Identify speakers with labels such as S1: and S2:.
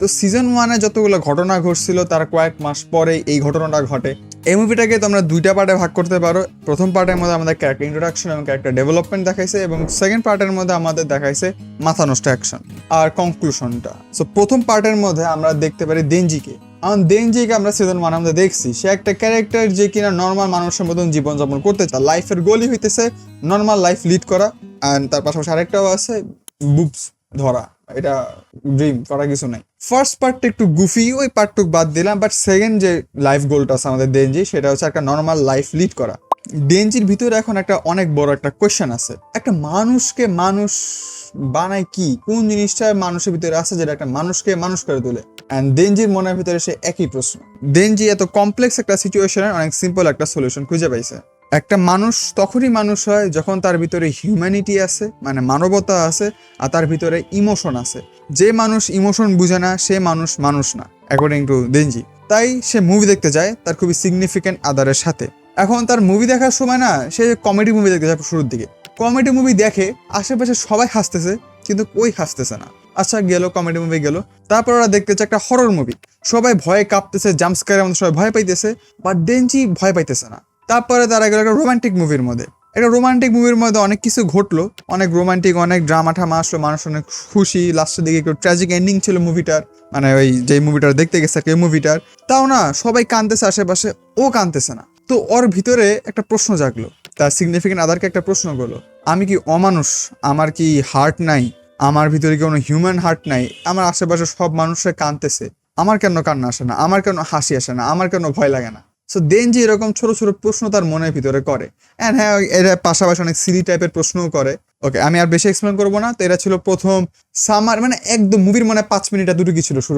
S1: তো সিজন 1-এ যতগুলো ঘটনা ঘটছিল তার কয়েক মাস পরে এই ঘটনাটা ঘটে। এই মুভিটাকে তোমরা দুইটা পার্টে ভাগ করতে পারো। প্রথম পার্টের মধ্যে আমাদের ক্যারেক্টার ইন্ট্রোডাকশন এবং ক্যারেক্টার ডেভেলপমেন্ট দেখাইছে, এবং সেকেন্ড পার্টের মধ্যে আমাদের দেখাইছে মাথা নষ্ট অ্যাকশন আর কনক্লুশনটা। সো প্রথম পার্টের মধ্যে আমরা দেখতে পারি দেনজিকে। দেনজিকে আমরা সিজন 1 আমাদের দেখছি, সে একটা ক্যারেক্টার যে কিনা নর্মাল মানুষের মতন জীবনযাপন করতে চায়। লাইফের গোলই হইতেছে নর্মাল লাইফ লিড করা, অ্যান্ড তার পাশাপাশি আরেকটাও আছে বুবস ধরা, এটা ড্রিম করা কিছু নাই। ফার্স্ট পার্টটা একটু গুফি, ওই পার্টটুক বাদ দিলাম, বাট সেকেন্ড যে লাইফ গোলটা আছে আমাদের দেনজি, সেটা হচ্ছে একটা নর্মাল লাইফ লিড করা। দেনজির ভিতরে এখন একটা অনেক বড় একটা কোয়েশ্চেন আছে, একটা মানুষকে মানুষ বানায় কি, কোন জিনিসটা মানুষের ভিতরে আছে যেটা একটা মানুষকে মানুষ করে তোলে। অ্যান্ড দেনজির মনের ভিতরে সে একই প্রশ্ন। দেনজি এত কমপ্লেক্স একটা সিচুয়েশনের অনেক সিম্পল একটা সলিউশন খুঁজে পাইছে। একটা মানুষ তখনই মানুষ হয় যখন তার ভিতরে হিউম্যানিটি আছে, মানে মানবতা আছে, আর তার ভিতরে ইমোশন আছে। যে মানুষ ইমোশন বুঝে না সে মানুষ মানুষ না, অ্যাকর্ডিং টু দেনজি। তাই সে মুভি দেখতে যায় তার খুবই সিগনিফিক্যান্ট আদারের সাথে। এখন তার মুভি দেখার সময় না, সে কমেডি মুভি দেখতে যায় শুরুর দিকে। কমেডি মুভি দেখে আশেপাশে সবাই হাসতেছে, কিন্তু ওই হাসতেছে না। আচ্ছা গেল, কমেডি মুভি গেল। তারপর ওরা দেখতে চায় একটা হরর মুভি, সবাই ভয়ে কাঁপতেছে, জাম্পস্কারের মধ্যে সবাই ভয় পাইতেছে, বাট দেনজি ভয় পাইতেছে না। তারপরে তারা গেল একটা রোমান্টিক মুভির মধ্যে। একটা রোমান্টিক মুভির মধ্যে অনেক কিছু ঘটলো, অনেক রোমান্টিক, অনেক ড্রামা ঠামা আসলো, মানুষ অনেক খুশি। লাস্টের দিকে একটু ট্র্যাজিক এন্ডিং ছিল মুভিটার, মানে ওই যে মুভিটার দেখতে গেছে ওই মুভিটার। তাও না সবাই কাঁদতেছে আশেপাশে, ও কাঁদতেছে না। তো ওর ভিতরে একটা প্রশ্ন জাগলো, তার সিগনিফিকেন্ট আদারকে একটা প্রশ্ন করলো, আমি কি অমানুষ? আমার কি হার্ট নাই? আমার ভিতরে কি কোনো হিউম্যান হার্ট নাই? আমার আশেপাশে সব মানুষে কাঁদতেছে, আমার কেন কান্না আসে না? আমার কেন হাসি আসে না? আমার কেন ভয় লাগে না? সো দেনজি এরকম ছোট ছোট প্রশ্ন তার মনের ভিতরে করে। অ্যান্ড হ্যাঁ, এরা পাশাপাশি অনেক সিলি টাইপের প্রশ্নও করে। ওকে, আমি আর বেশি এক্সপ্লেন করবো না। তো এটা ছিল প্রথম সামার, মানে একদম মুভির মনে 5 মিনিট দুটো কি ছিল শুরু